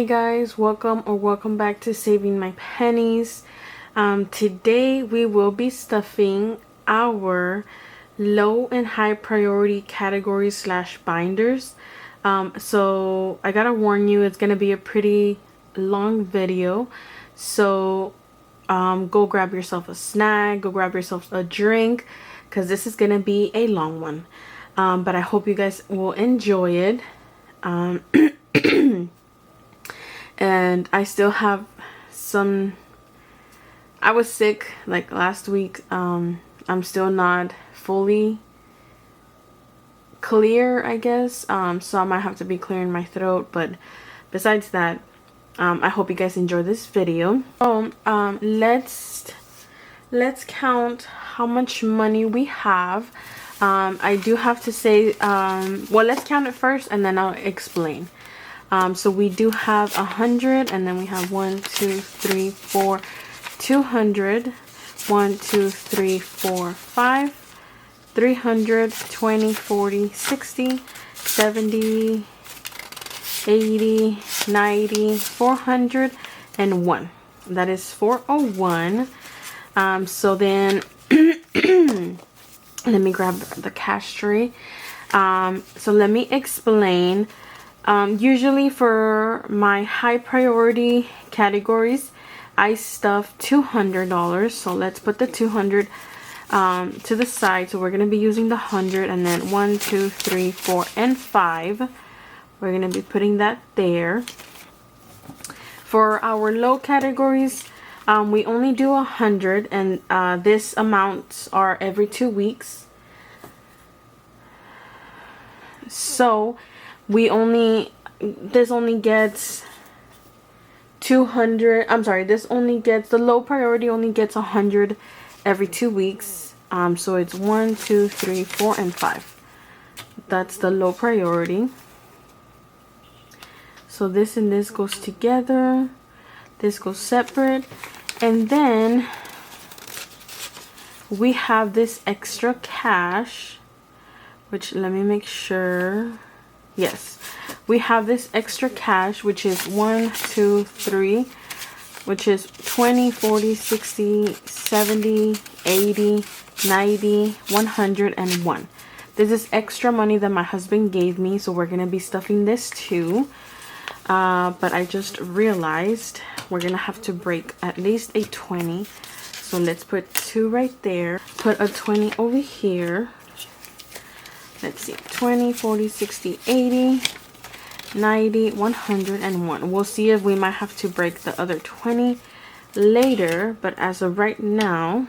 Hey guys, welcome back to Saving My Pennies. Today we will be stuffing our low and high priority categories slash binders. So I gotta warn you, it's gonna be a pretty long video. So go grab yourself a snack, go grab yourself a drink, because this is gonna be a long one. But I hope you guys will enjoy it. And I still have some, I was sick like last week. I'm still not fully clear, I guess. So I might have to be clearing my throat, but besides that, I hope you guys enjoy this video. Let's count how much money we have. I do have to say, well, let's count it first and then I'll explain. So we do have 100, and then we have 1, 2, 3, 4, 200, 1, 2, 3, 4, 5, 300, 20, 40, 60, 70, 80, 90, 401. That is 401. So then let me grab the cash tray. So let me explain. Usually for my high priority categories, I stuff $200. So let's put the 200 to the side. So we're going to be using the 100, and then 1, 2, 3, 4, and 5. We're going to be putting that there. For our low categories, we only do 100, and this amounts are every 2 weeks. So this only gets 200, I'm sorry, this only gets, the low priority only gets 100 every 2 weeks. So it's 1, 2, 3, 4, and 5. That's the low priority. So this and this goes together. This goes separate. And then we have this extra cash, which, let me make sure. Yes, we have this extra cash, which is 1, 2, 3, which is 20, 40, 60, 70, 80, 90, 101. This is extra money that my husband gave me, so we're going to be stuffing this too. But I just realized we're going to have to break at least a 20. So let's put 2 right there. Put a 20 over here. Let's see, 20, 40, 60, 80, 90, 101. We'll see if we might have to break the other 20 later, but as of right now,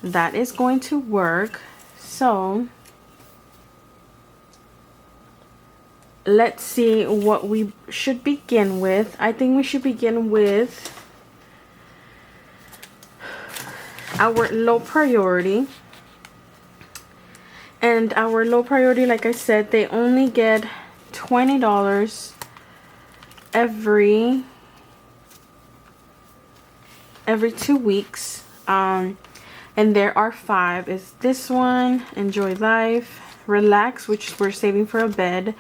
that is going to work. So let's see what we should begin with. I think we should begin with our low priority. And our low priority, like I said, they only get $20 every 2 weeks. And there are 5. Is this one, Enjoy Life, Relax, which we're saving for a bed,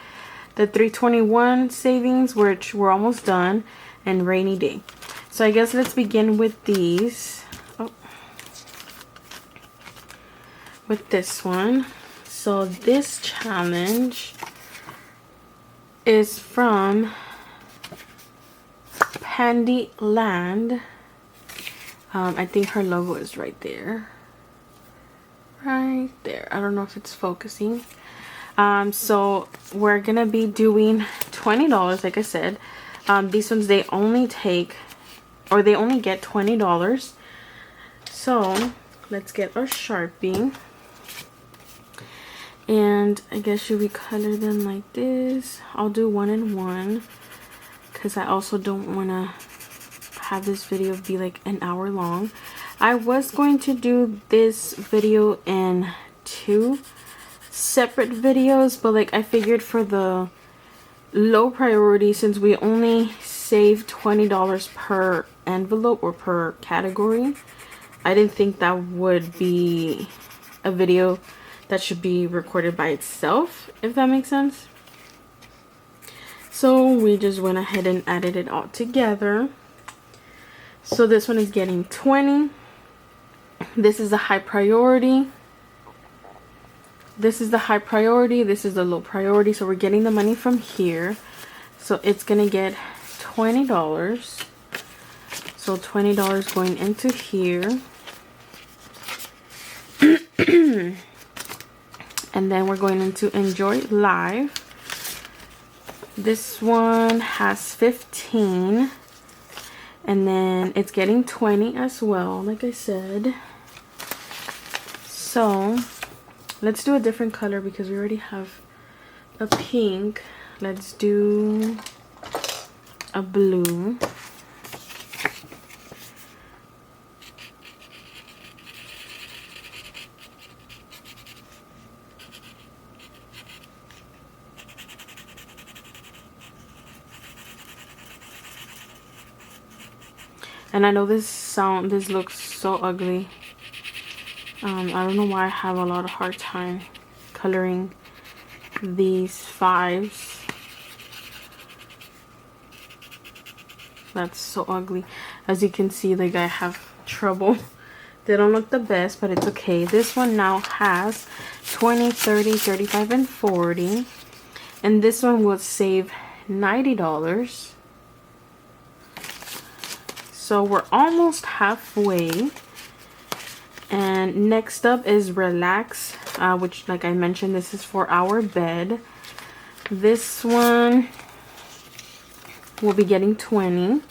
the 321 savings, which we're almost done, and Rainy Day. So I guess let's begin with these. With this one. So this challenge is from Pandy Land. I think her logo is right there. Right there. I don't know if it's focusing. So we're gonna be doing $20, like I said. These ones, they only take, or they only get $20. So let's get our Sharpie. And I guess should we color them like this? I'll do 1 and 1, because I also don't want to have this video be like an hour long. I was going to do this video in 2 separate videos, but like I figured for the low priority, since we only save $20 per envelope or per category, I didn't think that would be a video that should be recorded by itself, if that makes sense. So we just went ahead and added it all together. So this one is getting 20. This is the high priority. This is the high priority. This is the low priority. So we're getting the money from here. So it's gonna get $20. So $20 going into here. And then we're going into Enjoy Live. This one has 15. And then it's getting 20 as well, like I said. So let's do a different color because we already have a pink. Let's do a blue. And I know this looks so ugly. I don't know why I have a lot of hard time coloring these fives. That's so ugly. As you can see, like, I have trouble. They don't look the best, but it's okay. This one now has 20, 30, 35, and 40. And this one will save $90. So we're almost halfway. And next up is Relax, which, like I mentioned, this is for our bed. This one will be getting 20.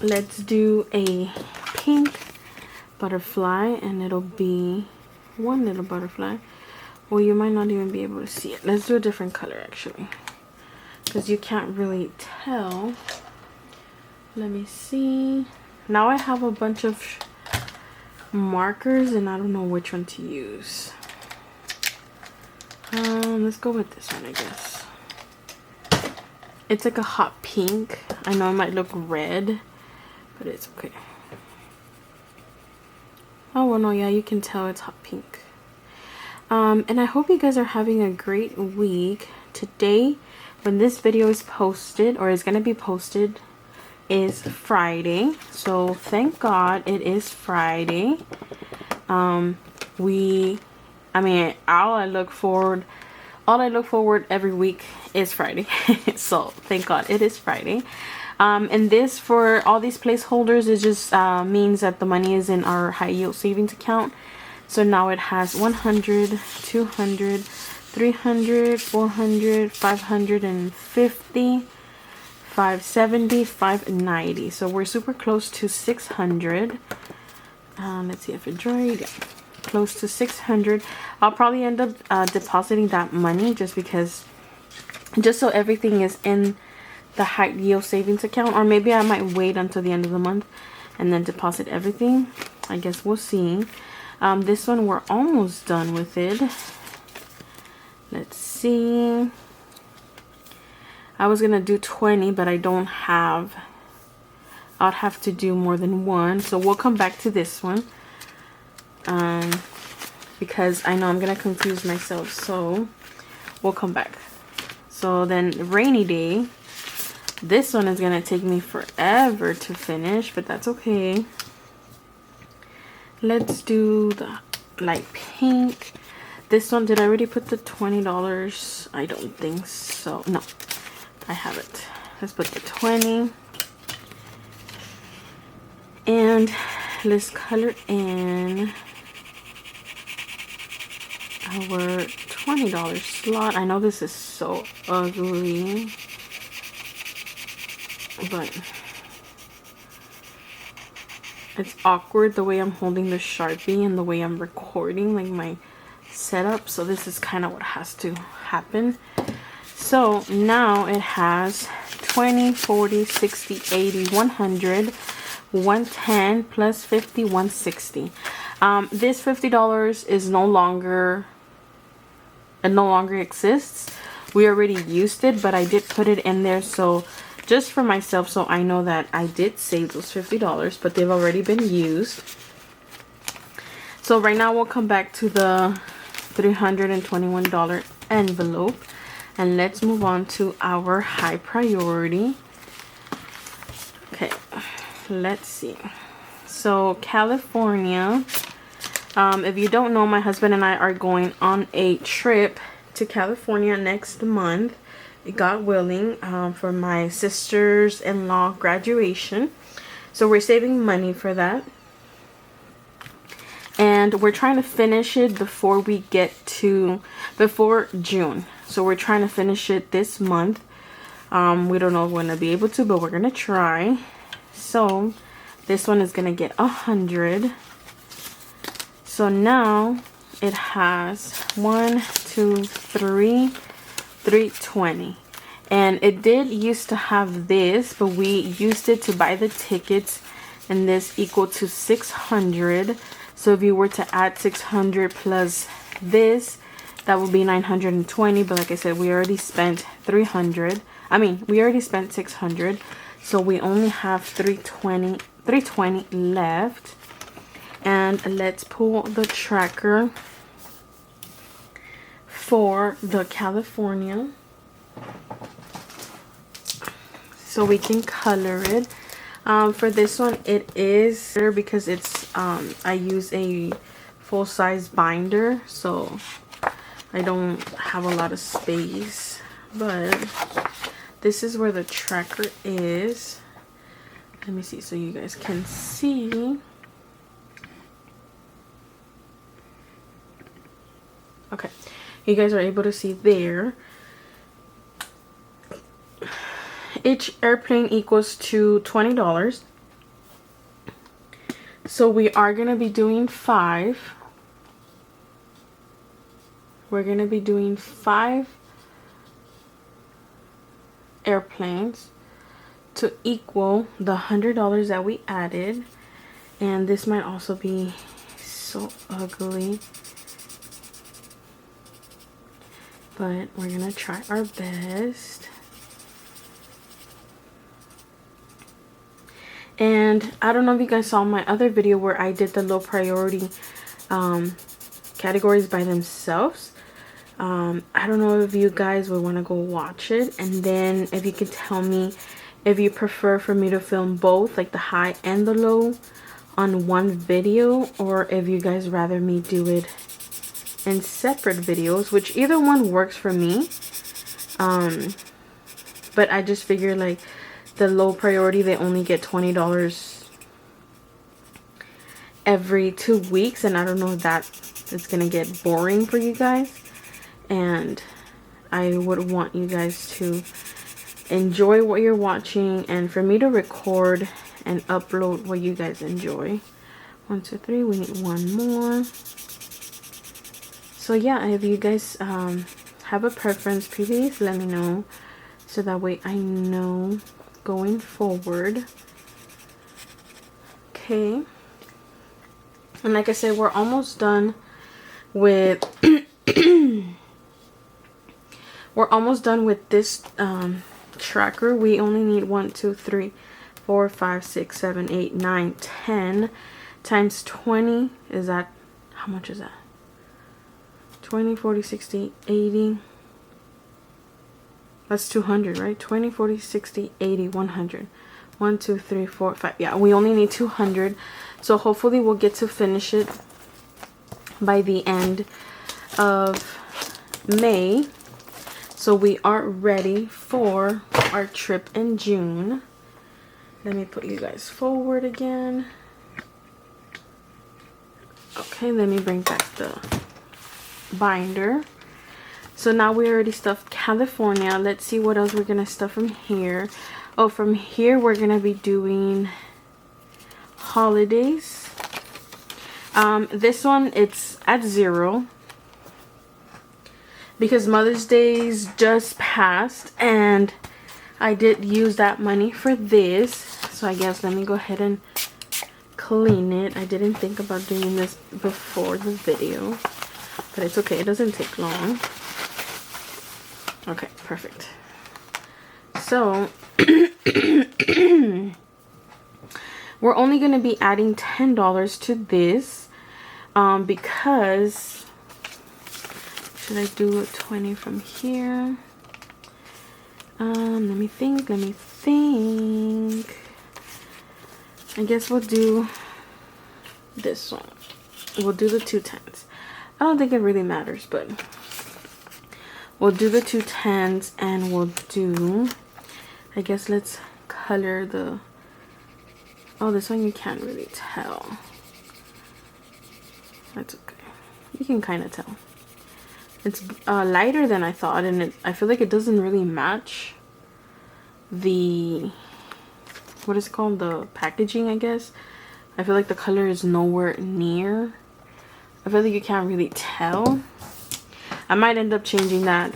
Let's do a pink butterfly, and it'll be one little butterfly. Well, you might not even be able to see it. Let's do a different color, actually, because you can't really tell. Let me see. Now I have a bunch of markers and I don't know which one to use. Let's go with this one, I guess. It's like a hot pink. I know it might look red, but it's okay. Oh, well, no, yeah, you can tell it's hot pink. And I hope you guys are having a great week. Today, when this video is posted, or is going to be posted, is Friday. So thank God it is Friday. All I look forward every week is Friday. So thank God it is Friday. And this, for all these placeholders, it just means that the money is in our high yield savings account. So now it has 100, 200, 300, 400, 550, 570, 590. So we're super close to 600. Let's see if it dried. Yeah, close to 600. I'll probably end up depositing that money just so everything is in the high yield savings account, or maybe I might wait until the end of the month and then deposit everything. I guess we'll see. This one, we're almost done with it. Let's see. I was gonna do 20, but I don't have. I'd have to do more than one, so we'll come back to this one. Because I know I'm gonna confuse myself, so we'll come back. So then, Rainy Day. This one is gonna take me forever to finish, but that's okay. Let's do the light pink. This one, did I already put the $20? I don't think so. No, I haven't. Let's put the 20. And let's color in our $20 slot. I know this is so ugly, but it's awkward the way I'm holding the Sharpie and the way I'm recording, like my setup. So this is kind of what has to happen. So now it has 20, 40, 60, 80, 100, 110 plus 50, 160. This $50 is no longer exists. We already used it, but I did put it in there so just for myself, so I know that I did save those $50, but they've already been used. So right now we'll come back to the $321 envelope. And let's move on to our high priority. Okay, let's see. So California, if you don't know, my husband and I are going on a trip to California next month, God willing, for my sister's-in-law graduation. So we're saving money for that. And we're trying to finish it before June. So we're trying to finish it this month. We don't know if we're going to be able to, but we're going to try. So this one is going to get 100. So now it has 320. And it did used to have this, but we used it to buy the tickets, and this equal to 600. So if you were to add 600 plus this, that would be 920. But like I said, we already spent 300. We already spent 600. So we only have 320 left. And let's pull the tracker for the California, so we can color it. For this one, it is better because it's I use a full-size binder, so I don't have a lot of space. But this is where the tracker is. Let me see so you guys can see. Okay, you guys are able to see there. Each airplane equals to $20. So we are going to be doing 5. We're going to be doing 5 airplanes to equal the $100 that we added. And this might also be so ugly, but we're going to try our best. And I don't know if you guys saw my other video where I did the low priority categories by themselves. I don't know if you guys would want to go watch it, and then if you could tell me if you prefer for me to film both, like the high and the low, on one video, or if you guys rather me do it in separate videos, which either one works for me. But I just figure like the low priority, they only get $20 every 2 weeks, and I don't know if that is gonna get boring for you guys, and I would want you guys to enjoy what you're watching and for me to record and upload what you guys enjoy. 1, 2, 3, we need one more. So yeah, if you guys have a preference, please let me know so that way I know going forward. Okay, and like I said, we're almost done with we're almost done with this tracker. We only need 1, 2, 3, 4, 5, 6, 7, 8, 9, 10 times 20 is that, how much is that? 20, 40, 60, 80. That's 200, right? 20, 40, 60, 80, 100. 1, 2, 3, 4, 5. Yeah, we only need 200. So hopefully we'll get to finish it by the end of May. So we are ready for our trip in June. Let me put you guys forward again. Okay, let me bring back the binder. So now we already stuffed California. Let's see what else we're gonna stuff from here. Oh, from here we're gonna be doing holidays. This one, it's at 0 because Mother's Day's just passed and I did use that money for this. So I guess let me go ahead and clean it. I didn't think about doing this before the video, but it's okay, it doesn't take long. Okay, perfect. So we're only going to be adding $10 to this because, should I do 20 from here? Let me think. I guess we'll do this one. We'll do the 210s. I don't think it really matters, but we'll do the 210s, and we'll do, I guess let's color the, oh, this one you can't really tell. That's okay. You can kind of tell. It's lighter than I thought, and I feel like it doesn't really match the, what is it called, the packaging, I guess. I feel like the color is nowhere near. I feel like you can't really tell. I might end up changing that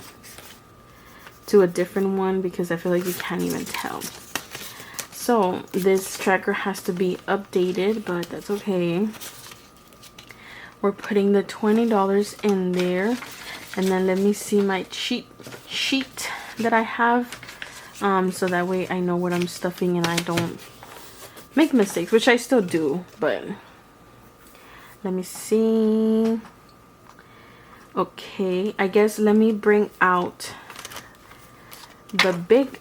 to a different one because I feel like you can't even tell. So this tracker has to be updated, but that's okay. We're putting the $20 in there, and then let me see my cheat sheet that I have, so that way I know what I'm stuffing and I don't make mistakes, which I still do, but let me see. Okay, I guess let me bring out the big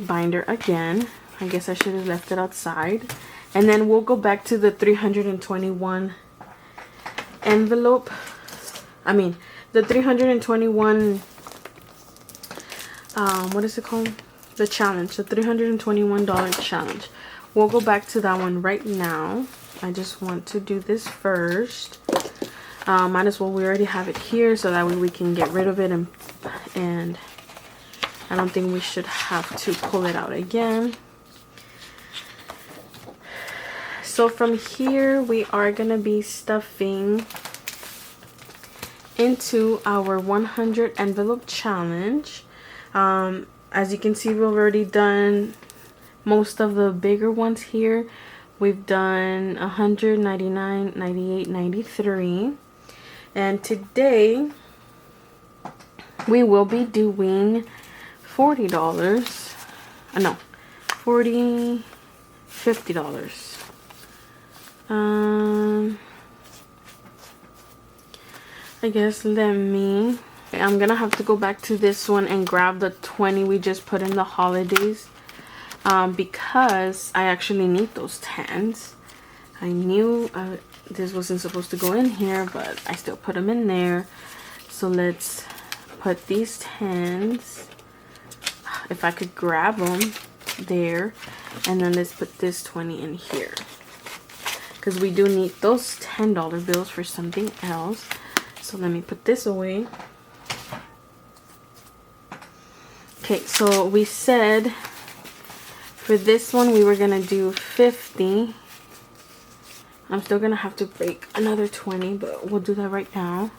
binder again. I guess I should have left it outside, and then we'll go back to the 321 envelope. I mean the 321 what is it called, the challenge, the $321 challenge. We'll go back to that one right now. I just want to do this first. Might as well, we already have it here, so that way we can get rid of it, and I don't think we should have to pull it out again. So from here we are gonna be stuffing into our 100 envelope challenge. As you can see, we've already done most of the bigger ones here. We've done 100, 99, 98, 93, and today we will be doing $40. No, $50. I guess I'm gonna have to go back to this one and grab the 20 we just put in the holidays, because I actually need those 10s. I knew this wasn't supposed to go in here, but I still put them in there. So let's put these 10s, if I could grab them there, and then let's put this 20 in here, because we do need those $10 bills for something else. So let me put this away. Okay, so we said for this one we were gonna do 50. I'm still gonna have to break another 20, but we'll do that right now.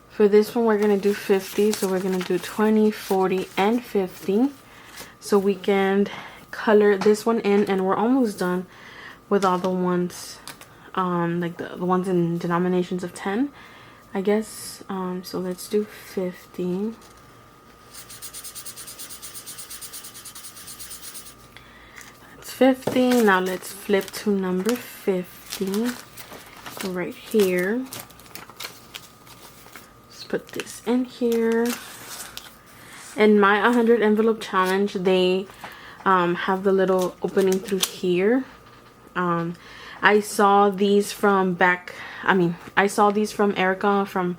For this one we're gonna do 50, so we're gonna do 20, 40, and 50, so we can color this one in, and we're almost done with all the ones, like the ones in denominations of 10, I guess. So let's do 50. That's 50. Now let's flip to number 50 right here. Let's put this in here. In my 100 envelope challenge, they have the little opening through here. I saw these from Erica from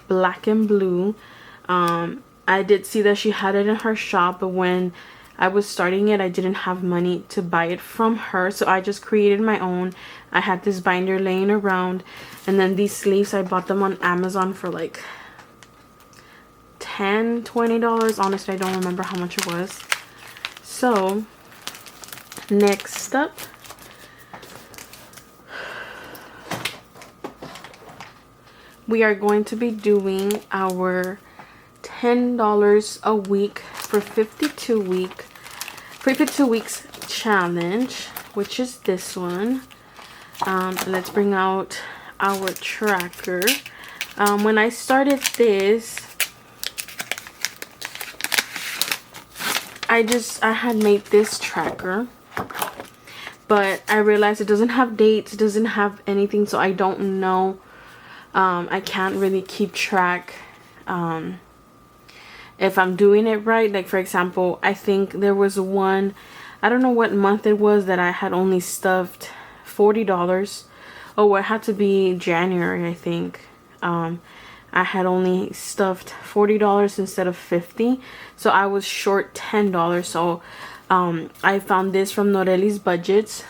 Black and Blue. I did see that she had it in her shop, but when I was starting it, I didn't have money to buy it from her, so I just created my own. I had this binder laying around, and then these sleeves, I bought them on Amazon for like $10, $20. Honestly, I don't remember how much it was. So next up, we are going to be doing our $10 a week for 52 weeks challenge, which is this one. Let's bring out our tracker. When I started this, I had made this tracker, but I realized it doesn't have dates, it doesn't have anything, so I don't know. I can't really keep track. if I'm doing it right. Like for example, I think there was one, I don't know what month it was, that I had only stuffed $40. Oh, it had to be January, I think. I had only stuffed $40 instead of $50, so I was short $10. So I found this from Noreli's Budgets.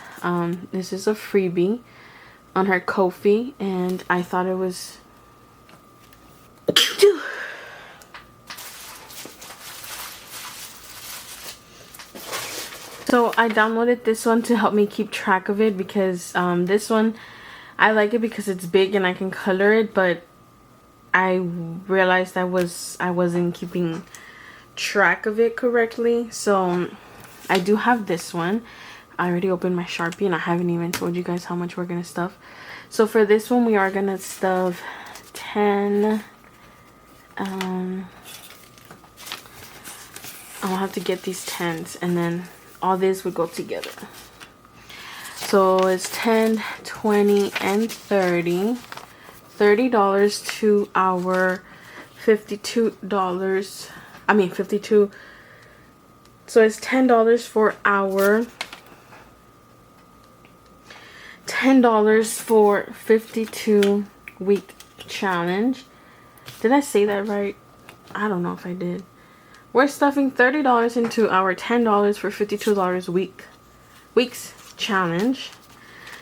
This is a freebie on her Ko-fi, and I thought it was so I downloaded this one to help me keep track of it, because this one, I like it because it's big and I can color it, but I realized I wasn't keeping track of it correctly. So I do have this one. I already opened my Sharpie and I haven't even told you guys how much we're gonna stuff. So for this one, we are gonna stuff 10. I'll have to get these 10s, and then all this would go together. So it's 10, 20, and 30. $30 to our $52. I mean 52. So it's $10 for our $10 for 52 week challenge. Did I say that right? I don't know if I did. We're stuffing $30 into our $10 for $52 weeks challenge.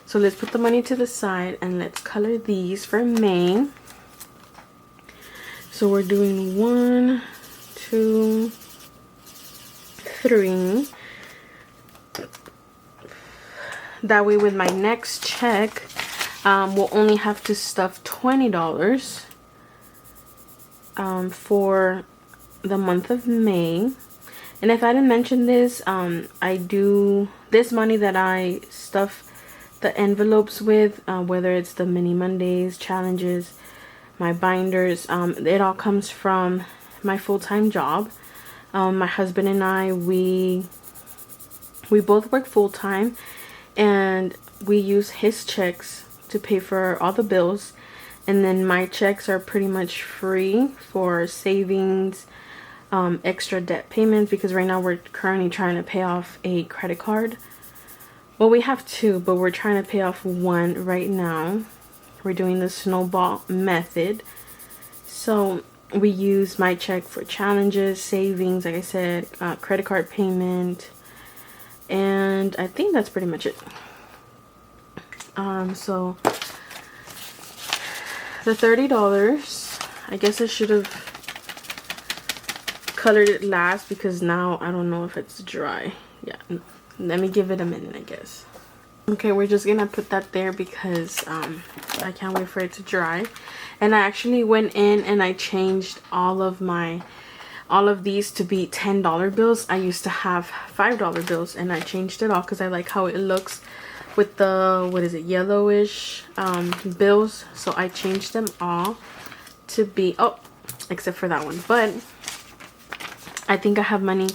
So let's put the money to the side and let's color these for May. So we're doing 1, 2, 3. That way with my next check, we'll only have to stuff $20 for the month of May. And if I didn't mention this, I do this money that I stuff the envelopes with, whether it's the mini Mondays, challenges, my binders, it all comes from my full-time job. My husband and I, we both work full-time, and we use his checks to pay for all the bills, and then my checks are pretty much free for savings, extra debt payments, because right now we're currently trying to pay off a credit card. Well, we have two, but we're trying to pay off one right now. We're doing the snowball method. So we use my check for challenges, savings, like I said, credit card payment, and I think that's pretty much it. So the $30, I guess I should have colored it last, because now I don't know if it's dry. Yeah, let me give it a minute, I guess. Okay, we're just gonna put that there because I can't wait for it to dry. And I actually went in and I changed all of these to be $10 bills. I used to have $5 bills, and I changed it all because I like how it looks with the, what is it, yellowish bills. So I changed them all to be, oh, except for that one. But I think I have money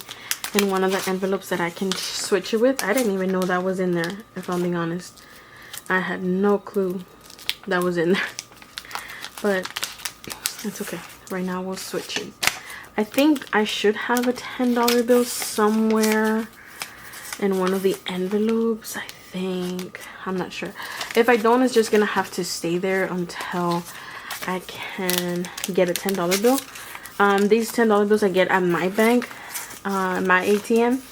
in one of the envelopes that I can switch it with. I didn't even know that was in there, if I'm being honest. I had no clue that was in there. But it's okay. Right now we'll switch it. I think I should have a $10 bill somewhere in one of the envelopes, I think. I'm not sure. If I don't, it's just gonna have to stay there until I can get a $10 bill. These $10 bills I get at my bank, my ATM,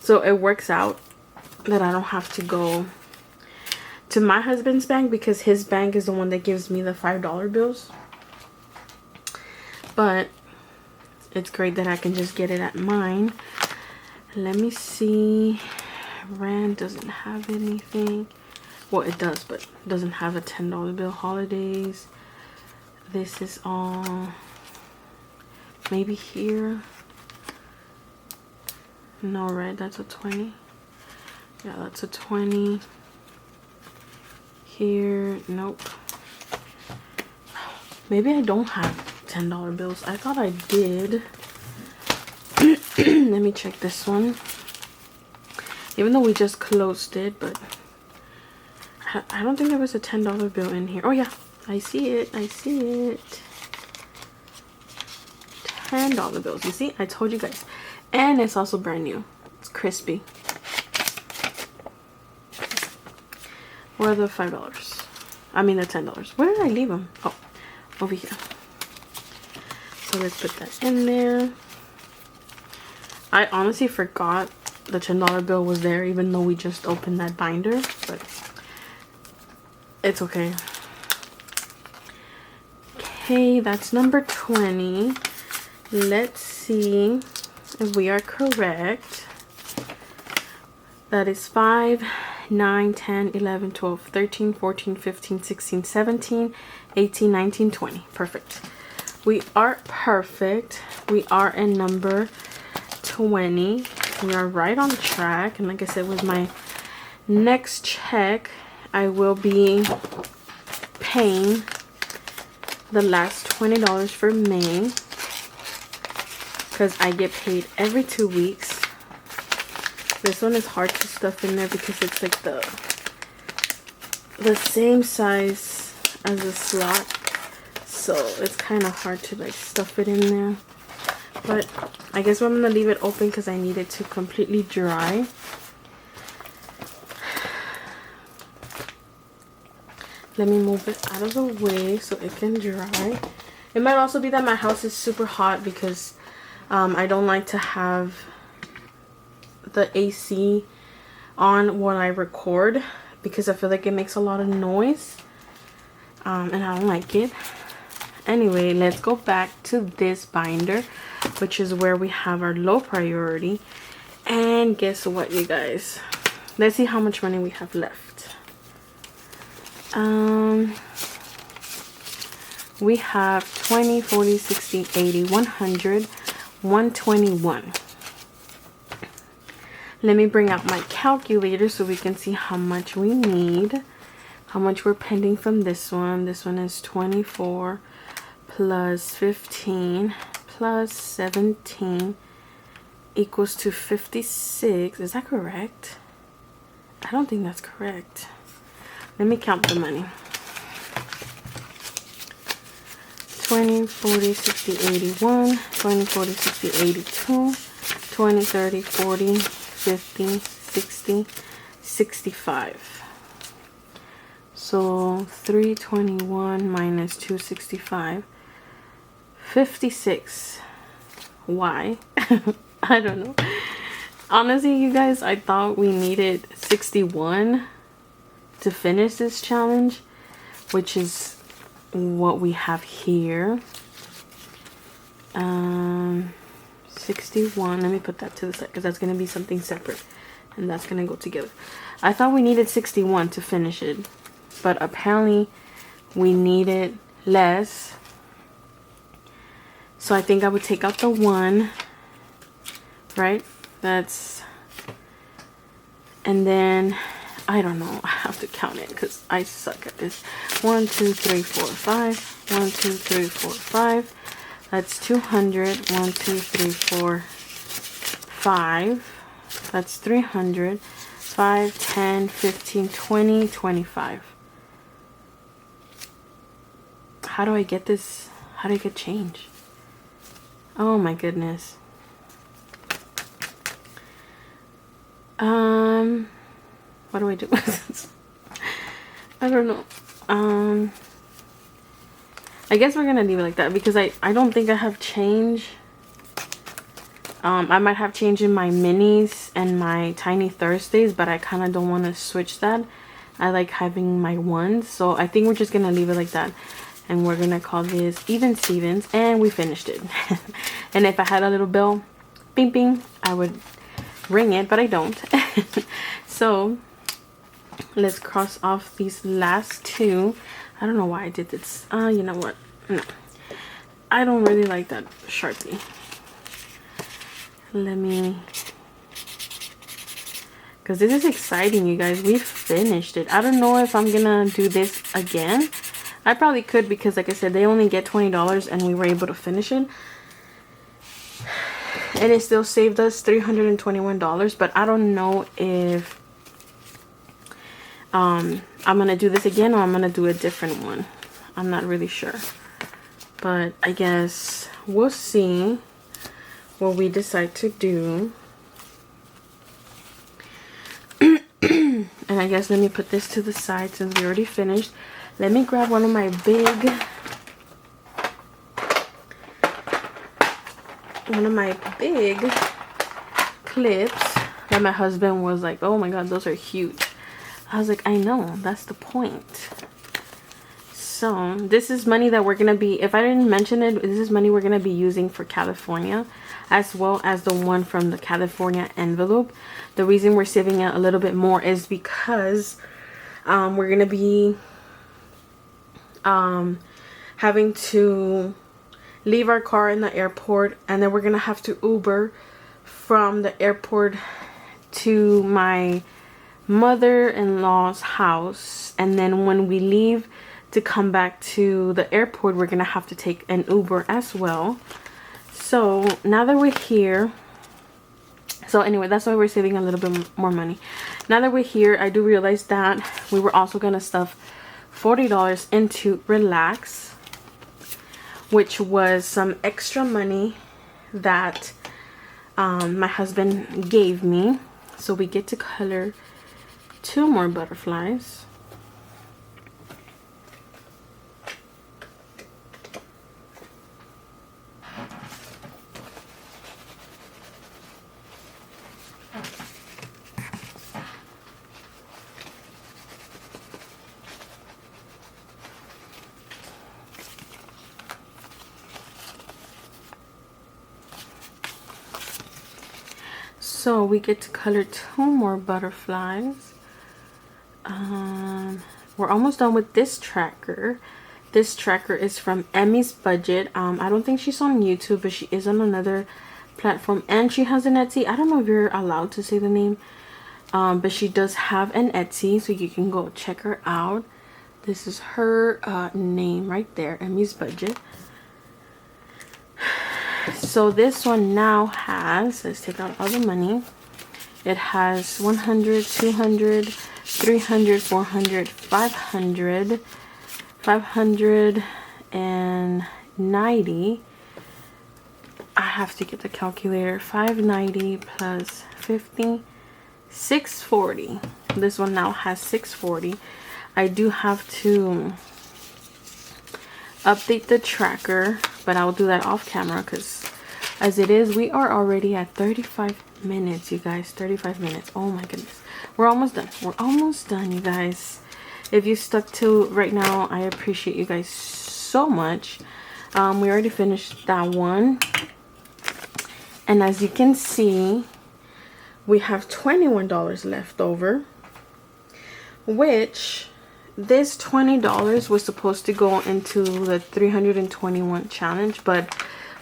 so it works out that I don't have to go to my husband's bank, because his bank is the one that gives me the $5 bills. But it's great that I can just get it at mine. Let me see. Rand doesn't have anything. Well, it does, but it doesn't have a $10 bill. Holidays, this is all maybe here. No, red, that's a 20. Yeah, that's a 20. Here, nope. Maybe I don't have $10 bills. I thought I did. Let me check this one. Even though we just closed it, but I don't think there was a $10 bill in here. Oh yeah, I see it. I see it. $10 bills. You see, I told you guys. And it's also brand new. It's crispy. Where are the $5? I mean the $10. Where did I leave them? Oh, over here. So let's put that in there. I honestly forgot the $10 bill was there, even though we just opened that binder, but it's okay. Okay, that's number 20. Let's see if we are correct. That is 5, 9, 10, 11, 12, 13, 14, 15, 16, 17, 18, 19, 20. Perfect. We are perfect. We are in number 20. We are right on track. And like I said, with my next check, I will be paying the last $20 for May, because I get paid every 2 weeks. This one is hard to stuff in there because it's like the same size as a slot, so it's kind of hard to like stuff it in there. But I guess I'm gonna leave it open because I need it to completely dry. Let me move it out of the way so it can dry. It might also be that my house is super hot because I don't like to have the AC on when I record, because I feel like it makes a lot of noise, and I don't like it. Anyway, let's go back to this binder, which is where we have our low priority. And guess what, you guys? Let's see how much money we have left. We have 20, 40, 60, 80, 100, 121. Let me bring out my calculator so we can see how much we need, how much we're pending from this one. This one is 24 plus 15 plus 17 equals to 56. Is that correct? I don't think that's correct. Let me count the money. 20, 40, 60, 81, 20, 40, 60, 82, 20, 30, 40, 50, 60, 65. So 321 minus 265, 56. Why? I don't know. Honestly, you guys, I thought we needed 61 to finish this challenge, which is what we have here. 61. Let me put that to the side because that's going to be something separate, and that's going to go together. I thought we needed 61 to finish it, but apparently we needed less. So I think I would take out the 1, right? That's, and then I don't know, I have to count it because I suck at this. 1, 2, 3, 4, 5. 1, 2, 3, 4, 5. That's 200. 1, 2, 3, 4, 5. That's 300. 5, 10, 15, 20, 25. How do I get this? How do I get change? Oh my goodness. What do I do with this? I don't know. I guess we're gonna leave it like that because I don't think I have change. I might have change in my minis and my tiny Thursdays, but I kind of don't want to switch that. I like having my ones, so I think we're just gonna leave it like that, and we're gonna call this Even Stevens, and we finished it. And if I had a little bell, bing bing, I would ring it, but I don't. So let's cross off these last two. I don't know why I did this. You know what? No, I don't really like that Sharpie. Let me, because this is exciting, you guys. We finished it. I don't know if I'm gonna do this again. I probably could because, like I said, they only get $20 and we were able to finish it. And it still saved us $321. But I don't know if I'm gonna do this again or I'm gonna do a different one. I'm not really sure. But I guess we'll see what we decide to do. And I guess let me put this to the side since we already finished. Let me grab one of my big clips that my husband was like, oh my god, those are huge. I was like, I know, that's the point. So this is money that we're gonna be, if I didn't mention it, this is money we're gonna be using for California, as well as the one from the California envelope. The reason we're saving it a little bit more is because we're gonna be having to leave our car in the airport, and then we're gonna have to Uber from the airport to my mother-in-law's house, and then when we leave to come back to the airport, we're gonna have to take an Uber as well. So now that we're here, so anyway, that's why we're saving a little bit more money. Now that we're here, I do realize that we were also gonna stuff $40 into Relax, which was some extra money that my husband gave me. So we get to color 2 more butterflies. So we get to color 2 more butterflies. We're almost done with this tracker. This tracker is from Emmy's Budget. I don't think she's on YouTube, but she is on another platform, and she has an Etsy. I don't know if you're allowed to say the name, but she does have an Etsy, so you can go check her out. This is her name right there, Emmy's Budget. So this one now has, let's take out all the money. It has 100, 200, 300, 400, 500, 590. I have to get the calculator. 590 plus 50, 640. This one now has 640. I do have to update the tracker, but I'll do that off camera because as it is, we are already at 35 minutes, you guys. 35 minutes. Oh my goodness. We're almost done. We're almost done, you guys. If you stuck to right now, I appreciate you guys so much. We already finished that one. And as you can see, we have $21 left over, which this $20 was supposed to go into the 321 challenge, but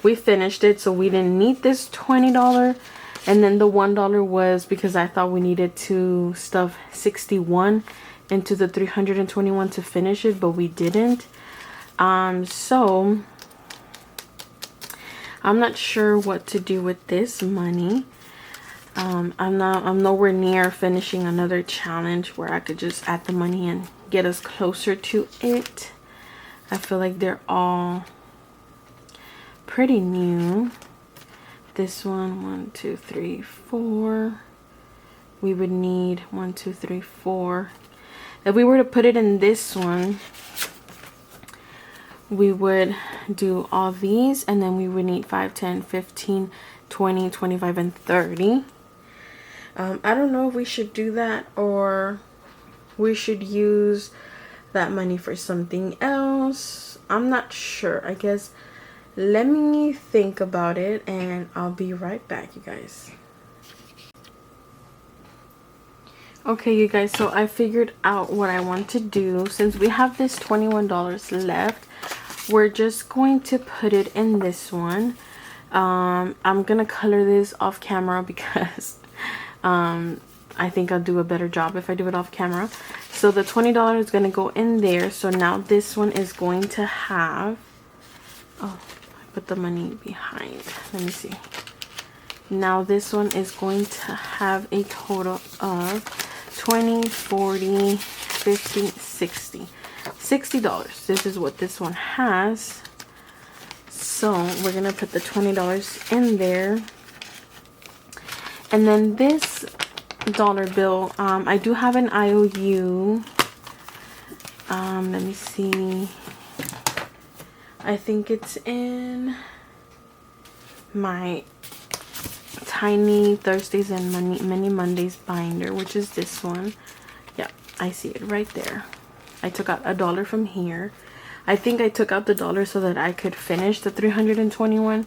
we finished it, so we didn't need this $20. And then the $1 was because I thought we needed to stuff 61 into the 321 to finish it, but we didn't. So I'm not sure what to do with this money. I'm nowhere near finishing another challenge where I could just add the money and get us closer to it. I feel like they're all pretty new. This one, 1 2 3 4. We would need 1 2 3 4. If we were to put it in this one, we would do all these, and then we would need 5 10 15 20 25 and 30. I don't know if we should do that or we should use that money for something else. I'm not sure. I guess let me think about it and I'll be right back, you guys. Okay, you guys, so I figured out what I want to do. Since we have this $21 left, we're just going to put it in this one. I'm gonna color this off camera because I think I'll do a better job if I do it off camera. So the $20 is gonna go in there. So now this one is going to have, oh, I put the money behind. Let me see. Now this one is going to have a total of 20, 40, 50, 60. $60. This is what this one has. So we're gonna put the $20 in there. And then this dollar bill, I do have an IOU. Let me see. I think it's in my Tiny Thursdays and Mini Mondays binder, which is this one. Yeah, I see it right there. I took out $1 from here. I think I took out the $1 so that I could finish the $321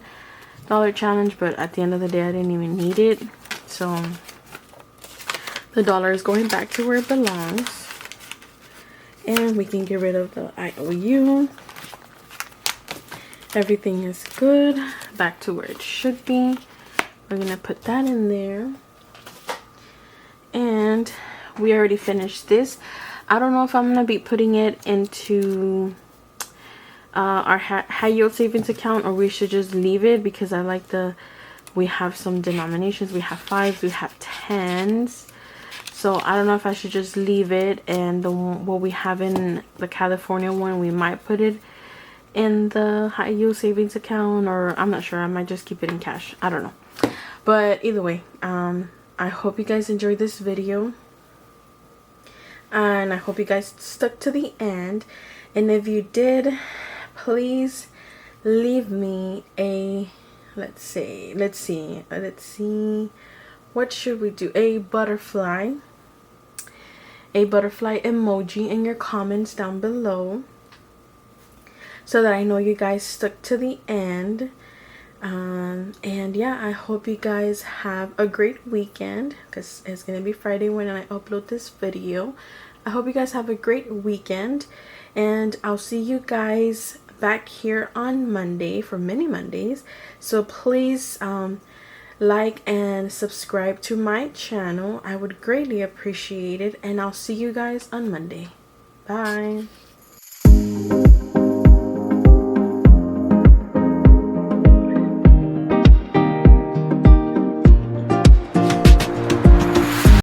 challenge, but at the end of the day I didn't even need it. So the $1 is going back to where it belongs. And we can get rid of the IOU. Everything is good. Back to where it should be. We're gonna put that in there. And we already finished this. I don't know if I'm gonna be putting it into our high yield savings account, or we should just leave it, because I like we have some denominations. We have 5s, we have 10s. So I don't know if I should just leave it, and what we have in the California one, we might put it in the high yield savings account, or I'm not sure. I might just keep it in cash. I don't know. But either way, I hope you guys enjoyed this video, and I hope you guys stuck to the end. And if you did, please leave me a let's see, what should we do? A butterfly emoji in your comments down below, so that I know you guys stuck to the end. And yeah, I hope you guys have a great weekend, because it's gonna be Friday when I upload this video. I hope you guys have a great weekend, and I'll see you guys back here on Monday for Mini Mondays. So please like and subscribe to my channel. I would greatly appreciate it, and I'll see you guys on Monday. Bye.